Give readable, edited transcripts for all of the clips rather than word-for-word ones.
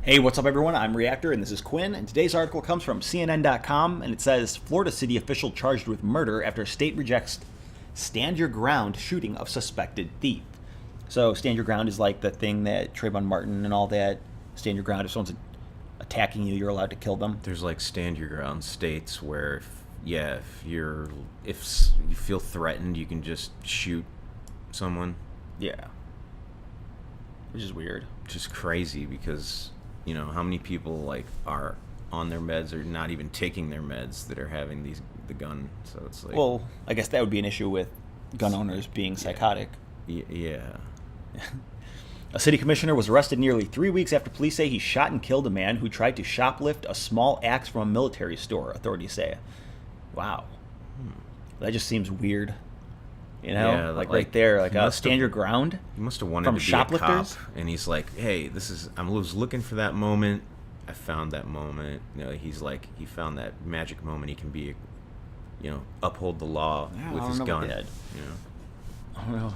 Hey, what's up, everyone? I'm Reactor, and this is Quinn. And today's article comes from CNN.com, and it says Florida city official charged with murder after state rejects stand your ground shooting of suspected thief. So, stand your ground is like the thing that Trayvon Martin and all that. Stand your ground. If someone's attacking you, you're allowed to kill them. There's like stand your ground states where, if you feel threatened, you can just shoot someone. Yeah. Which is weird. Which is crazy because, you know, how many people like are on their meds or not even taking their meds that are having the gun. So it's like, well, I guess that would be an issue with gun owners being psychotic. Yeah. A city commissioner was arrested nearly 3 weeks after police say he shot and killed a man who tried to shoplift a small axe from a military store, authorities say. Wow. That just seems weird. You know, Yeah, like right there, like stand your ground. He must have wanted From to be shoplifters? a cop, and he's like, "Hey, I was looking for that moment. I found that moment." You know, he's like, he found that magic moment. He can be, uphold the law with his gun. You know, I don't know.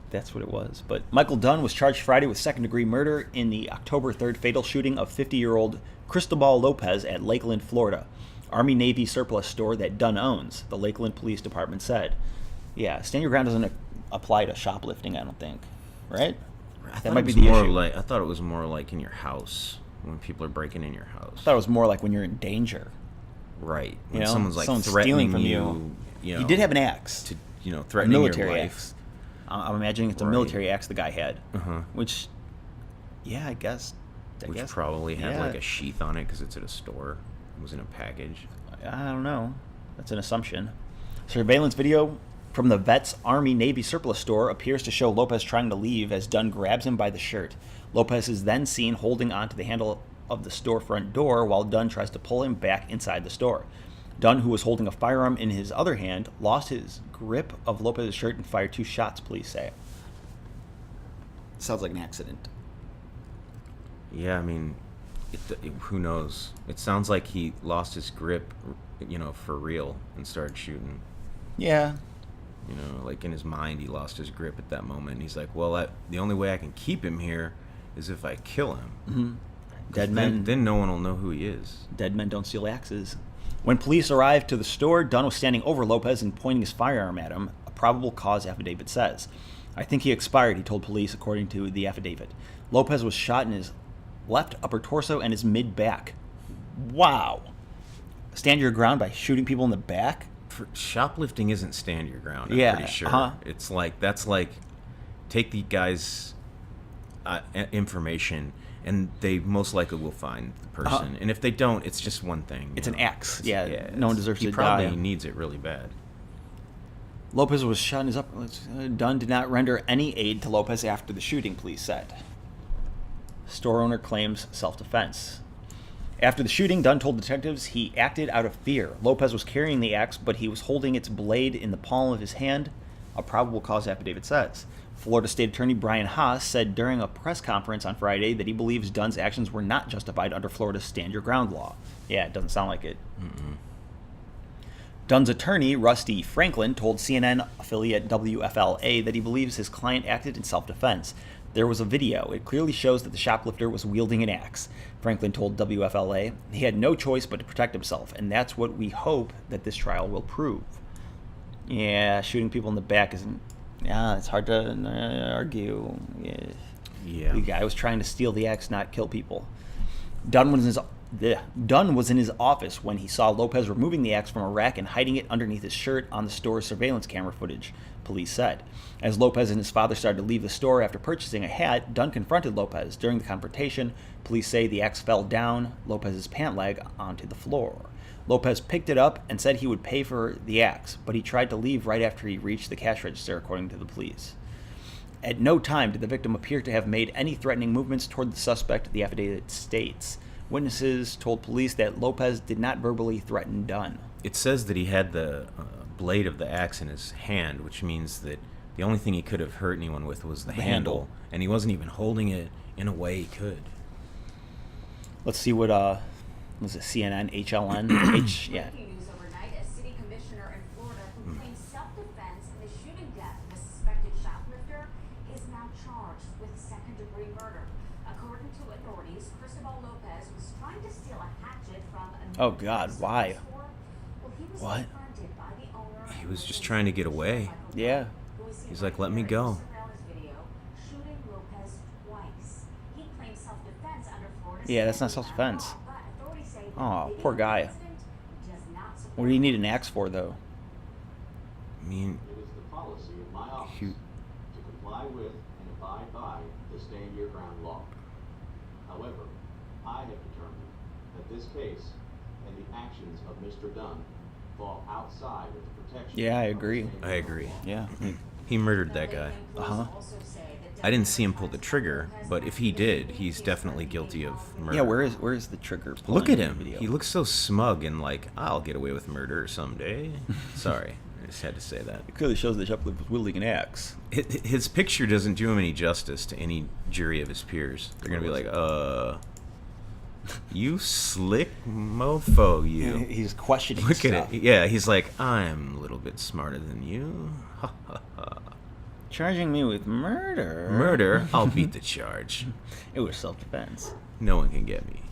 That's what it was. But Michael Dunn was charged Friday with second-degree murder in the October 3rd fatal shooting of 50-year-old Cristobal Lopez at Lakeland, Florida, Army-Navy surplus store that Dunn owns, the Lakeland Police Department said. Yeah, stand your ground doesn't apply to shoplifting, I don't think. Right? That might be the issue. I thought it was more like in your house, when people are breaking in your house. I thought it was more like when you're in danger. Right. When You know, someone's like someone's threatening stealing from you. He did have an axe. To, A threatening military your life. axe. I'm imagining it's a Right. military axe the guy had. Uh-huh. Which, yeah, I guess. Which probably had yeah. like a sheath on it because it's at a store. It was in a package. I don't know. That's an assumption. Surveillance video from the Vets Army-Navy surplus store appears to show Lopez trying to leave as Dunn grabs him by the shirt. Lopez is then seen holding onto the handle of the storefront door while Dunn tries to pull him back inside the store. Dunn, who was holding a firearm in his other hand, lost his grip of Lopez's shirt and fired 2 shots, police say. Sounds like an accident. Yeah, I mean, who knows? It sounds like he lost his grip, for real, and started shooting. Yeah. Like in his mind, he lost his grip at that moment. And he's like, well, the only way I can keep him here is if I kill him. Mm-hmm. Dead men. Then no one will know who he is. Dead men don't steal axes. When police arrived to the store, Dunn was standing over Lopez and pointing his firearm at him, a probable cause affidavit says. I think he expired, he told police, according to the affidavit. Lopez was shot in his left upper torso and his mid-back. Wow. Stand your ground by shooting people in the back? Shoplifting isn't stand your ground, I'm Yeah, pretty sure. uh-huh. It's like, that's like, take the guy's information, and they most likely will find the person. And if they don't, it's just one thing. It's an axe. Yeah, no one deserves to die. He probably needs it really bad. Lopez was shot in his upper... Dunn did not render any aid to Lopez after the shooting, police said. Store owner claims self-defense. After the shooting, Dunn told detectives he acted out of fear. Lopez was carrying the axe, but he was holding its blade in the palm of his hand, a probable cause affidavit says. Florida State Attorney Brian Haas said during a press conference on Friday that he believes Dunn's actions were not justified under Florida's Stand Your Ground law. Yeah, it doesn't sound like it. Mm-mm. Dunn's attorney, Rusty Franklin, told CNN affiliate WFLA that he believes his client acted in self-defense. There was a video. It clearly shows that the shoplifter was wielding an axe. Franklin told WFLA he had no choice but to protect himself, and that's what we hope that this trial will prove. Yeah, shooting people in the back isn't... Yeah, it's hard to argue. Yeah. The guy was trying to steal the axe, not kill people. Dunn was in his office when he saw Lopez removing the axe from a rack and hiding it underneath his shirt on the store's surveillance camera footage, police said. As Lopez and his father started to leave the store after purchasing a hat, Dunn confronted Lopez. During the confrontation, police say the axe fell down Lopez's pant leg onto the floor. Lopez picked it up and said he would pay for the axe, but he tried to leave right after he reached the cash register, according to the police. At no time did the victim appear to have made any threatening movements toward the suspect, the affidavit states. Witnesses told police that Lopez did not verbally threaten Dunn. It says that he had the blade of the axe in his hand, which means that the only thing he could have hurt anyone with was the handle, and he wasn't even holding it in a way he could. Let's see what, was it CNN, HLN? Yeah. Breaking news overnight, a city commissioner in Florida who claims self-defense in the shooting death of a suspected shoplifter is now charged with second-degree murder. According to authorities, Cristobal trying to steal a hatchet from a Oh, God, why? store. Well, he was What? confronted by the owner He was just trying to get away. Yeah. who was seen He's like, right "Let me here in go." the surveillance video, shooting Lopez twice. He claimed self-defense under Florida's Yeah, that's not stand-down self-defense. law, but authorities say the Aw, video poor guy. incident does not support What do you need an axe for, though? I mean, It is the policy of my office he- to comply with and abide by the stand your ground law. However, I have determined that this case and the actions of Mr. Dunn fall outside of the protection. Yeah, I of the agree. stand your I ground agree. law. Yeah. He murdered that guy. Uh-huh. I didn't see him pull the trigger, but if he did, he's definitely guilty of murder. Yeah, where is the trigger? Look pulling at in the him. video? He looks so smug and like, I'll get away with murder someday. Sorry, I just had to say that. It clearly shows that Shoplifter was wielding an axe. His picture doesn't do him any justice to any jury of his peers. They're gonna be like, you slick mofo, you. He's questioning Look stuff. at it. Yeah, he's like, I'm a little bit smarter than you. Ha ha ha. Charging me with murder. Murder? I'll beat the charge. It was self-defense. No one can get me.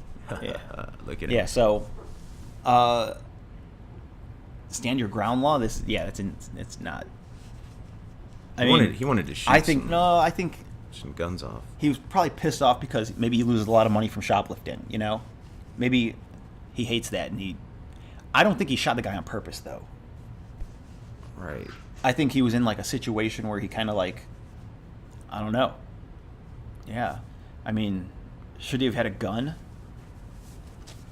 Yeah. Look at Yeah. it. So, stand your ground law. It's not. I mean, He wanted to shoot I think some, no. I think some guns off. he was probably pissed off because maybe he loses a lot of money from shoplifting. You know, maybe he hates that, and I don't think he shot the guy on purpose, though. Right. I think he was in like a situation where he kind of like, I don't know. Yeah, I mean, should he have had a gun?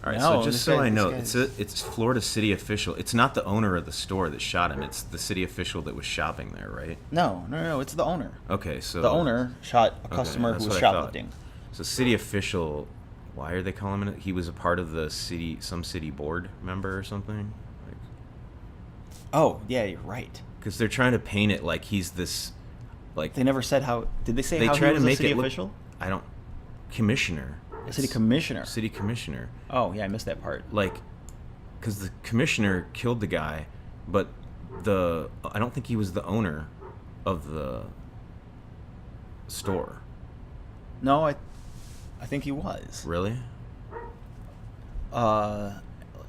All right, No, so just this so guy- I know, this it's Florida city official. It's not the owner of the store that shot him. It's the city official that was shopping there, right? No. It's the owner. Okay, so The owner shot a okay, customer that's who was what I thought. shoplifting. So city official, why are they calling him? He was a part of the some city board member or something. Oh, yeah, you're right. Because they're trying to paint it like he's this, like They never said how. Did they say they how try he to was a make city it look. official? I don't. Commissioner. City It's commissioner. City commissioner. Oh, yeah, I missed that part. Like, because the commissioner killed the guy, but I don't think he was the owner of the store. No, I think he was. Really?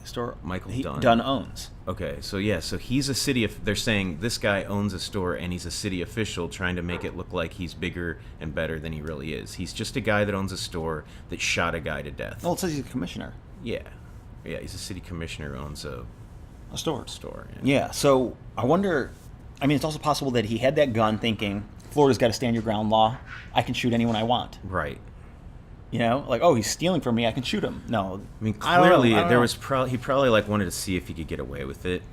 Store Michael he, Dunn. Dunn owns. Okay, so yeah, so he's a city. They're saying this guy owns a store and he's a city official, trying to make it look like he's bigger and better than he really is. He's just a guy that owns a store that shot a guy to death. Well, it says he's a commissioner. Yeah, he's a city commissioner who owns a A store. store. Yeah, so I wonder. I mean, it's also possible that he had that gun thinking, Florida's got a stand your ground law. I can shoot anyone I want. Right. You know, like, oh, he's stealing from me. I can shoot him. No, I mean, I don't know, clearly I don't there know. was he probably like wanted to see if he could get away with it.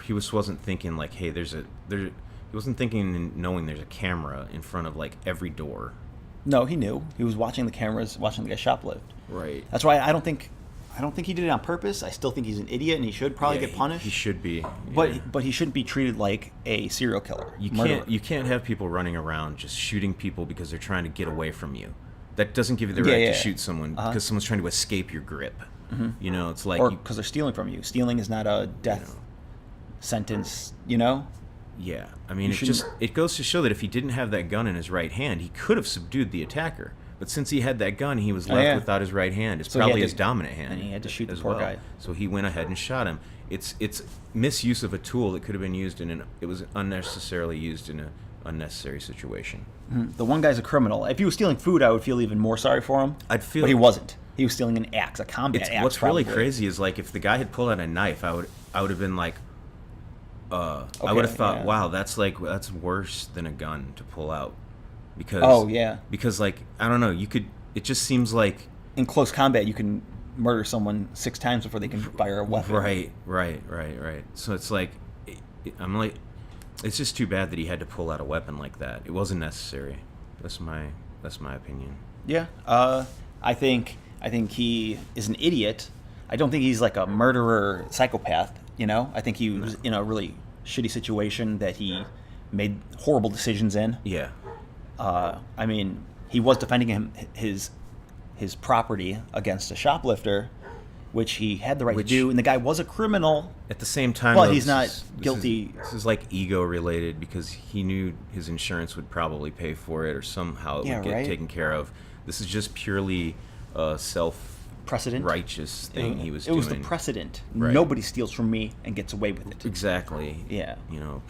He wasn't thinking like, hey, he wasn't thinking and knowing there's a camera in front of like every door. No, he knew. He was watching the cameras, watching the guy shoplift. Right. That's why I don't think he did it on purpose. I still think he's an idiot and he should probably Yeah, get punished. He should be. But yeah. but he shouldn't be treated like a serial killer. Murderer. You can't have people running around just shooting people because they're trying to get away from you. That doesn't give you the Yeah, right yeah. to shoot someone Uh-huh. because someone's trying to escape your grip. You know, it's like or because they're stealing from you. Stealing is not a death know. sentence. You know. yeah. I mean, You shouldn't- it goes to show that if he didn't have that gun in his right hand, he could have subdued the attacker. But since he had that gun, he was Oh, left yeah. without his right hand. It's So he probably had his to- dominant hand. and he had to shoot the as poor well. guy. So he went ahead and shot him. It's misuse of a tool that could have been used it was unnecessarily used in an unnecessary situation. The one guy's a criminal. If he was stealing food, I would feel even more sorry for him. I'd feel- But he wasn't. He was stealing an axe, a combat axe. What's really probably. crazy is like if the guy had pulled out a knife, I would have been like, I Okay, would have thought, yeah. wow, that's worse than a gun to pull out, because Oh, yeah. because like I don't know, it just seems like In close combat, you can murder someone 6 times before they can fire a weapon. right. So it's like I'm like, it's just too bad that he had to pull out a weapon like that. It wasn't necessary. That's my opinion. Yeah. I think he is an idiot. I don't think he's like a murderer, psychopath. You know. I think he was in a really shitty situation that he made horrible decisions in. Yeah. I mean, he was defending his property against a shoplifter, which he had the right to do, and the guy was a criminal. At the same time, But though, he's not this is- guilty. This is like ego related because he knew his insurance would probably pay for it or somehow it Yeah, would get right. taken care of. This is just purely self precedent. righteous thing he was It doing. was the precedent. Right. Nobody steals from me and gets away with it. Exactly. Yeah. You know,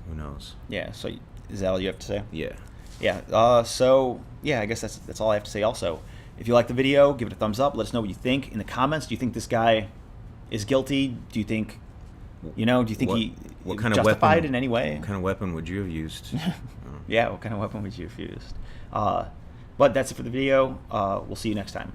who knows? Yeah. So is that all you have to say? Yeah. Yeah. So yeah, I guess that's all I have to say. Also, if you like the video, give it a thumbs up. Let us know what you think in the comments. Do you think this guy is guilty? Do you think, do you think he what kind of justified weapon, in any way? What kind of weapon would you have used? Yeah. What kind of weapon would you have used? But that's it for the video. We'll see you next time.